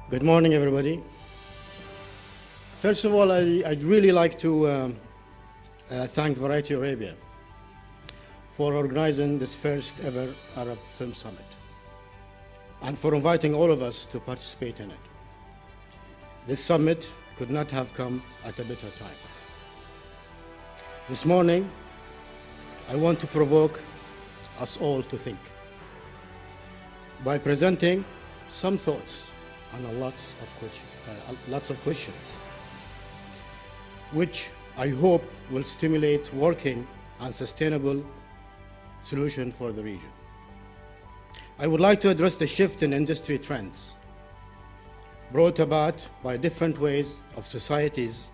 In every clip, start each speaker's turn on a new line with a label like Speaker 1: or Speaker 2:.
Speaker 1: Good morning, everybody. First of all, I'd really like to thank Variety Arabia for organizing this first ever Arab Film Summit and for inviting all of us to participate in it. This summit could not have come at a better time. This morning, I want to provoke us all to think by presenting some thoughts and lots of questions, which I hope will stimulate working and sustainable solution for the region. I would like to address the shift in industry trends brought about by different ways of societies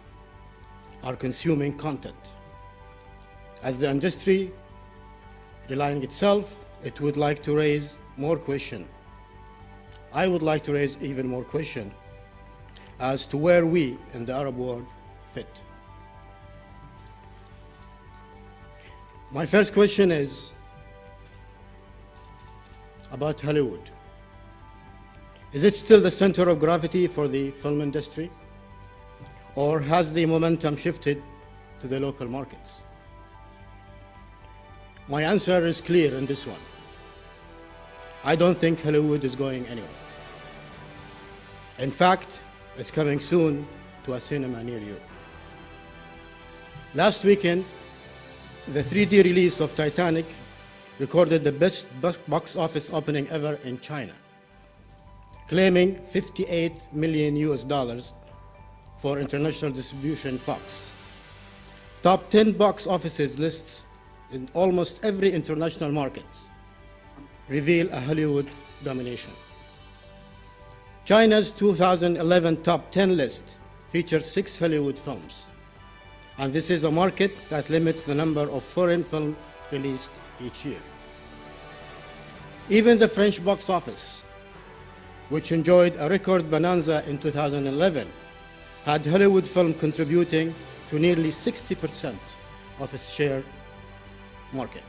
Speaker 1: are consuming content. As the industry relying itself, it would like to raise more questions. I would like to raise even more questions as to where we in the Arab world fit. My first question is about Hollywood. Is it still the center of gravity for the film industry, or has the momentum shifted to the local markets? My answer is clear in this one. I don't think Hollywood is going anywhere. In fact, it's coming soon to a cinema near you. Last weekend, the 3D release of Titanic recorded the best box office opening ever in China, claiming $58 million for international distribution Fox. Top 10 box offices lists in almost every international market reveal a Hollywood domination. China's 2011 top 10 list features 6 Hollywood films, and this is a market that limits the number of foreign films released each year. Even the French box office, which enjoyed a record bonanza in 2011, had Hollywood film contributing to nearly 60% of its share market.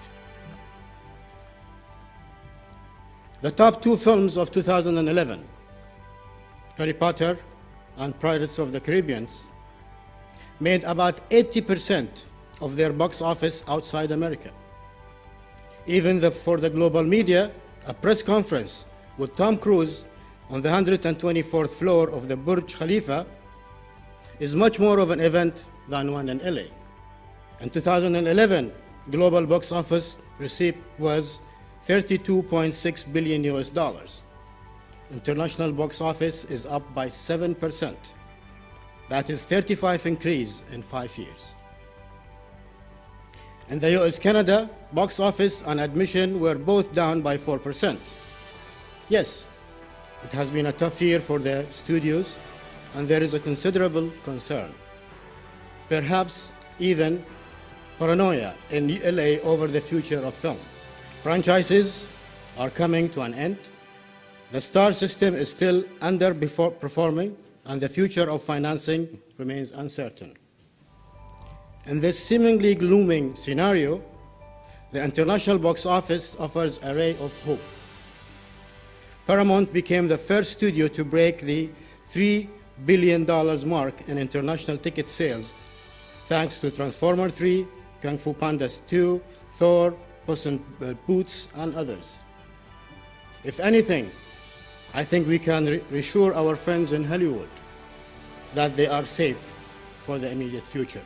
Speaker 1: The top 2 films of 2011, Harry Potter and Pirates of the Caribbean, made about 80% of their box office outside America. Even for the global media, a press conference with Tom Cruise on the 124th floor of the Burj Khalifa is much more of an event than one in LA. In 2011, global box office receipt was $32.6 billion. International box office is up by 7%. That is 35 increase in 5 years. In the US, Canada, box office and admission were both down by 4%. Yes, it has been a tough year for the studios, and there is a considerable concern, perhaps even paranoia in LA over the future of film. Franchises are coming to an end. The star system is still underperforming, and the future of financing remains uncertain. In this seemingly gloomy scenario, the international box office offers a ray of hope. Paramount became the first studio to break the $3 billion mark in international ticket sales, thanks to Transformer 3, Kung Fu Panda 2, Thor, Puss in Boots, and others. If anything, I think we can reassure our friends in Hollywood that they are safe for the immediate future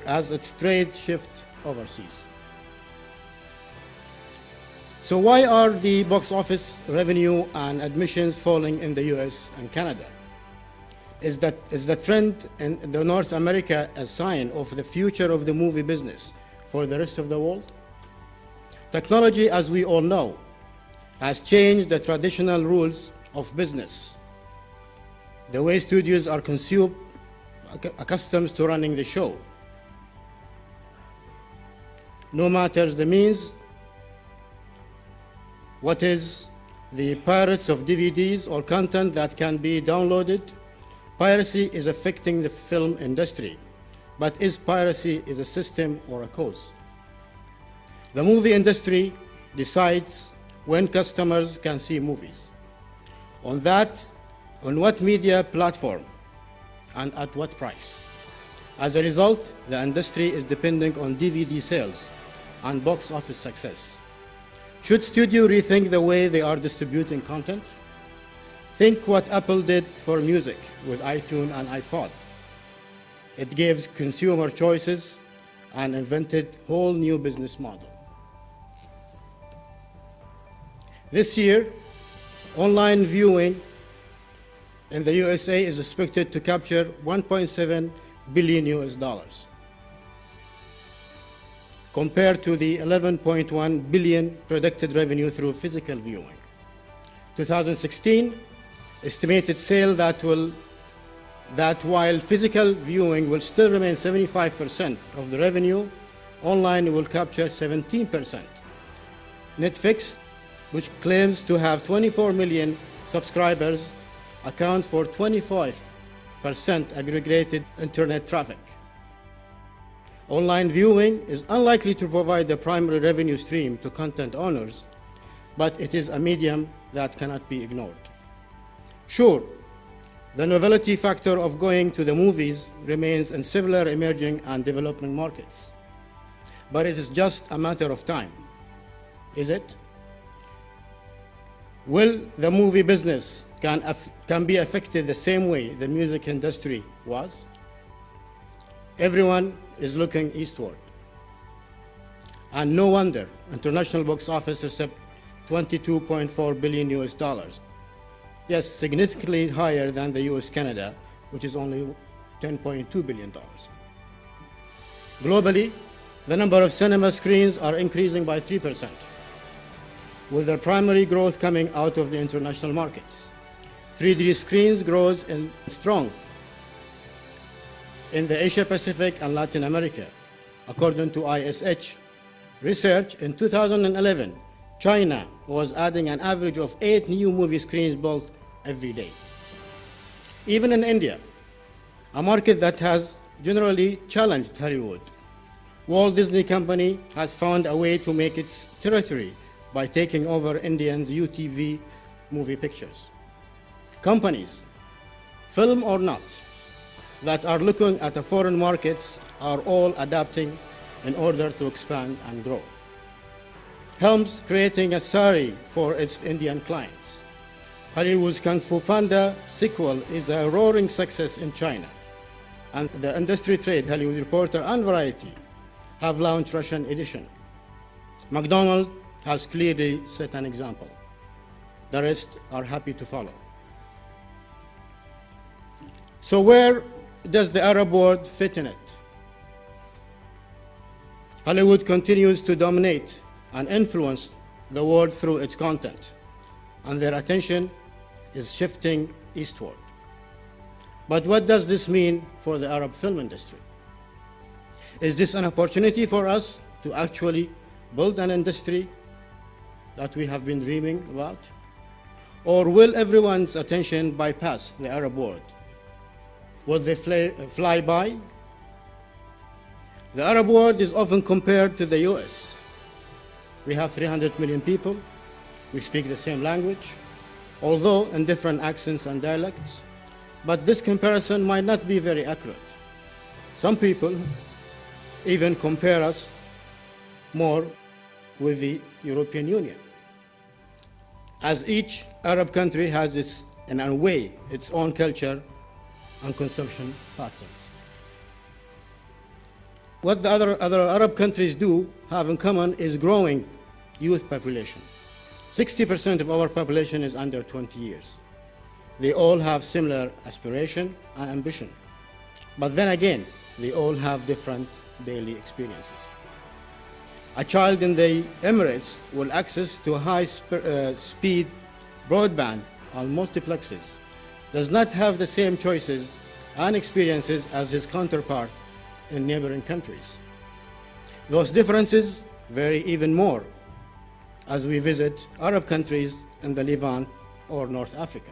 Speaker 1: as its trade shifts overseas. So why are the box office revenue and admissions falling in the US and Canada? Is the trend in North America a sign of the future of the movie business for the rest of the world? Technology, as we all know, has changed the traditional rules of business. The way studios are accustomed to running the show. No matter the means, what is the pirates of DVDs or content that can be downloaded, piracy is affecting the film industry. But is piracy a system or a cause? The movie industry decides when customers can see movies. On that, on what media platform, and at what price. As a result, the industry is depending on DVD sales and box office success. Should studios rethink the way they are distributing content? Think what Apple did for music with iTunes and iPod. It gives consumer choices and invented a whole new business model. This year, online viewing in the USA is expected to capture $1.7 billion US, compared to the $11.1 billion predicted revenue through physical viewing. 2016 estimated sales that while physical viewing will still remain 75% of the revenue, online will capture 17%. Netflix, which claims to have 24 million subscribers, accounts for 25% aggregated internet traffic. Online viewing is unlikely to provide the primary revenue stream to content owners, but it is a medium that cannot be ignored. Sure, the novelty factor of going to the movies remains in similar emerging and developing markets, but it is just a matter of time. Is it? Will the movie business can be affected the same way the music industry was? Everyone is looking eastward. And no wonder international box office received $22.4 billion US. Yes, significantly higher than the US-Canada, which is only $10.2 billion. Globally, the number of cinema screens are increasing by 3%, with their primary growth coming out of the international markets. 3D screens grows strong in the Asia-Pacific and Latin America. According to ISH research, in 2011, China was adding an average of 8 new movie screens built every day. Even in India, a market that has generally challenged Hollywood, Walt Disney Company has found a way to make its territory by taking over Indians' UTV movie pictures. Companies, film or not, that are looking at the foreign markets are all adapting in order to expand and grow. Helms creating a sari for its Indian clients. Hollywood's Kung Fu Panda sequel is a roaring success in China, and the industry trade, Hollywood Reporter and Variety, have launched Russian edition. McDonald's has clearly set an example. The rest are happy to follow. So where does the Arab world fit in it? Hollywood continues to dominate and influence the world through its content, and their attention is shifting eastward. But what does this mean for the Arab film industry? Is this an opportunity for us to actually build an industry that we have been dreaming about? Or will everyone's attention bypass the Arab world? Will they fly by? The Arab world is often compared to the US. We have 300 million people. We speak the same language, although in different accents and dialects. But this comparison might not be very accurate. Some people even compare us more with the European Union, as each Arab country has in a way, its own culture and consumption patterns. What the other Arab countries do have in common is growing youth population. 60% of our population is under 20 years. They all have similar aspiration and ambition. But then again, they all have different daily experiences. A child in the Emirates will access to high-speed broadband on multiplexes, does not have the same choices and experiences as his counterpart in neighboring countries. Those differences vary even more as we visit Arab countries in the Levant or North Africa.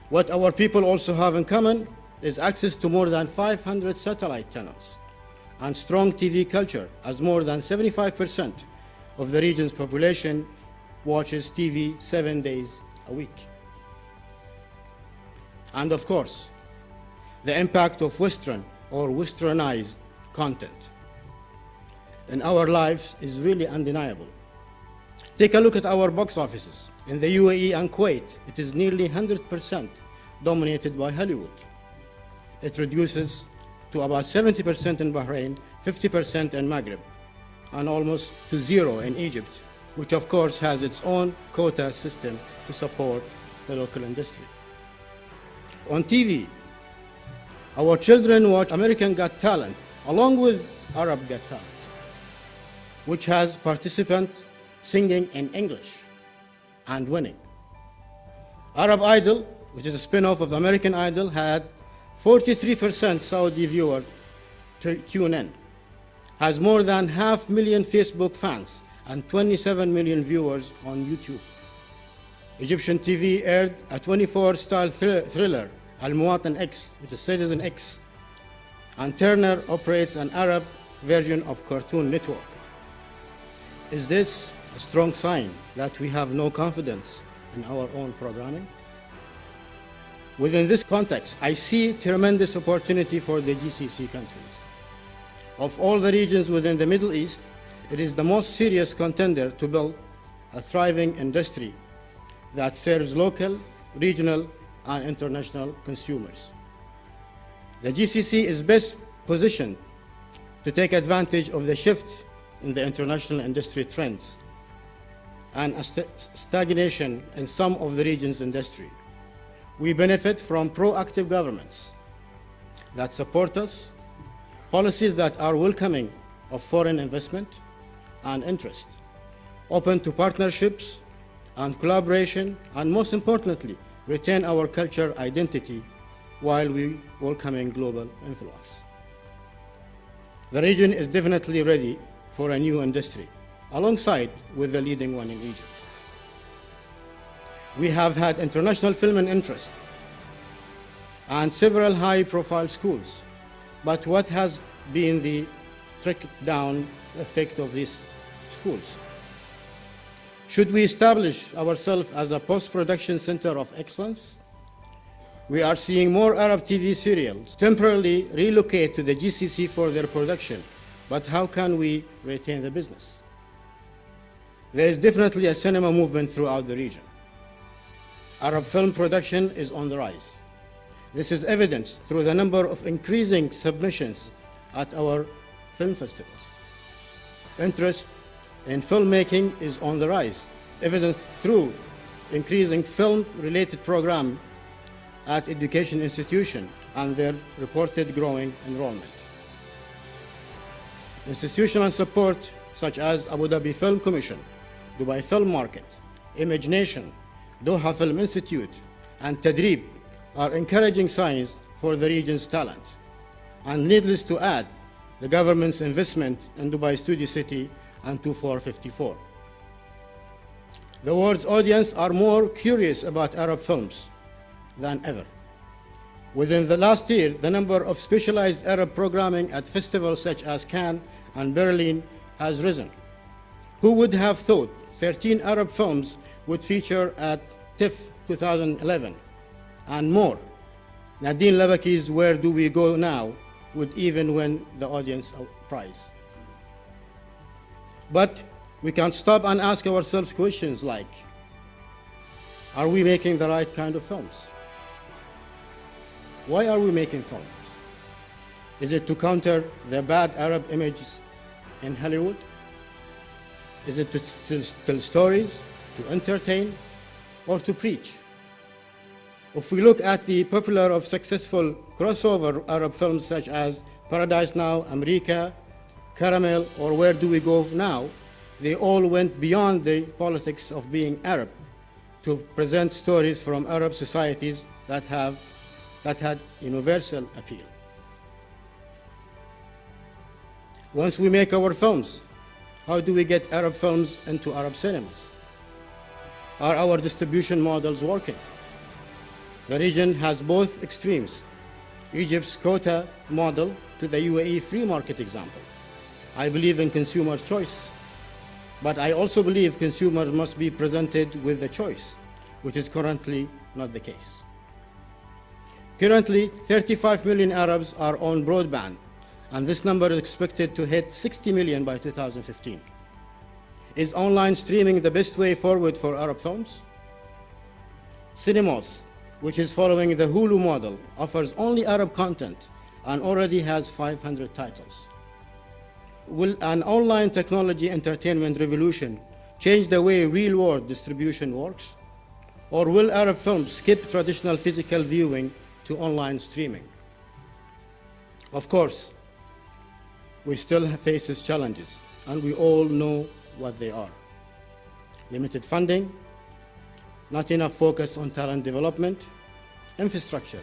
Speaker 1: What our people also have in common is access to more than 500 satellite channels and strong TV culture, as more than 75% of the region's population watches TV 7 days a week. And of course, the impact of Western or Westernized content in our lives is really undeniable. Take a look at our box offices. In the UAE and Kuwait, it is nearly 100% dominated by Hollywood. It reduces to about 70% in Bahrain, 50% in Maghreb, and almost to zero in Egypt, which of course has its own quota system to support the local industry. On TV, our children watch American Got Talent along with Arab Got Talent, which has participants singing in English and winning. Arab Idol, which is a spin-off of American Idol, had 43% Saudi viewer tune in, has more than 500,000 Facebook fans and 27 million viewers on YouTube. Egyptian TV aired a 24-style thriller, Al Muwatan X, which is Citizen X, and Turner operates an Arab version of Cartoon Network. Is this a strong sign that we have no confidence in our own programming? Within this context, I see tremendous opportunity for the GCC countries. Of all the regions within the Middle East, it is the most serious contender to build a thriving industry that serves local, regional, and international consumers. The GCC is best positioned to take advantage of the shift in the international industry trends and a stagnation in some of the region's industry. We benefit from proactive governments that support us, policies that are welcoming of foreign investment and interest, open to partnerships and collaboration, and most importantly, retain our culture identity while we welcoming global influence. The region is definitely ready for a new industry, alongside with the leading one in Egypt. We have had international film and interest and several high-profile schools, but what has been the trickle-down effect of these schools? Should we establish ourselves as a post-production center of excellence? We are seeing more Arab TV serials temporarily relocate to the GCC for their production, but how can we retain the business? There is definitely a cinema movement throughout the region. Arab film production is on the rise. This is evidenced through the number of increasing submissions at our film festivals. Interest in filmmaking is on the rise, evidenced through increasing film-related programs at education institutions and their reported growing enrollment. Institutional support such as Abu Dhabi Film Commission, Dubai Film Market, Image Nation, Doha Film Institute, and Tadrib are encouraging signs for the region's talent. And needless to add, the government's investment in Dubai Studio City and 2454. The world's audience are more curious about Arab films than ever. Within the last year, the number of specialized Arab programming at festivals such as Cannes and Berlin has risen. Who would have thought 13 Arab films would feature at Diff 2011 and more? Nadine Labaki's Where Do We Go Now would even win the audience prize. But we can't stop and ask ourselves questions like, are we making the right kind of films? Why are we making films? Is it to counter the bad Arab images in Hollywood? Is it to tell stories, to entertain, or to preach? If we look at the popular of successful crossover Arab films such as Paradise Now, America, Caramel, or Where Do We Go Now, they all went beyond the politics of being Arab to present stories from Arab societies that had universal appeal. Once we make our films, how do we get Arab films into Arab cinemas? Are our distribution models working? The region has both extremes. Egypt's quota model to the UAE free market example. I believe in consumer choice, but I also believe consumers must be presented with the choice, which is currently not the case. Currently, 35 million Arabs are on broadband, and this number is expected to hit 60 million by 2015. Is online streaming the best way forward for Arab films? Cinemas, which is following the Hulu model, offers only Arab content and already has 500 titles. Will an online technology entertainment revolution change the way real-world distribution works? Or will Arab films skip traditional physical viewing to online streaming? Of course, we still face challenges, and we all know what they are. Limited funding, not enough focus on talent development, infrastructure,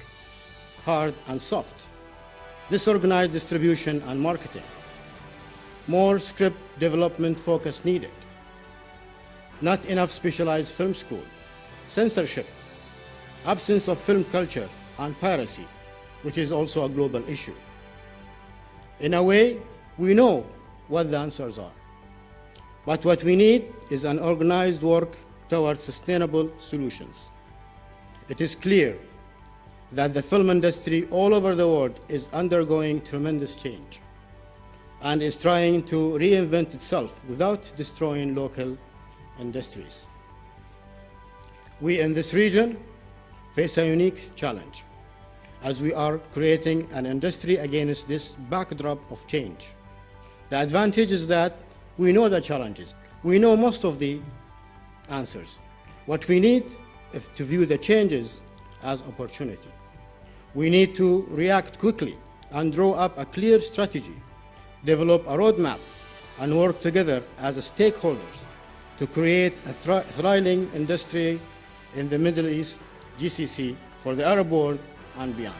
Speaker 1: hard and soft, disorganized distribution and marketing, more script development focus needed, not enough specialized film school, censorship, absence of film culture, and piracy, which is also a global issue. In a way, we know what the answers are. But what we need is an organized work towards sustainable solutions. It is clear that the film industry all over the world is undergoing tremendous change and is trying to reinvent itself without destroying local industries. We in this region face a unique challenge as we are creating an industry against this backdrop of change. The advantage is that we know the challenges. We know most of the answers. What we need is to view the changes as opportunity. We need to react quickly and draw up a clear strategy, develop a roadmap, and work together as stakeholders to create a thriving industry in the Middle East, GCC, for the Arab world and beyond.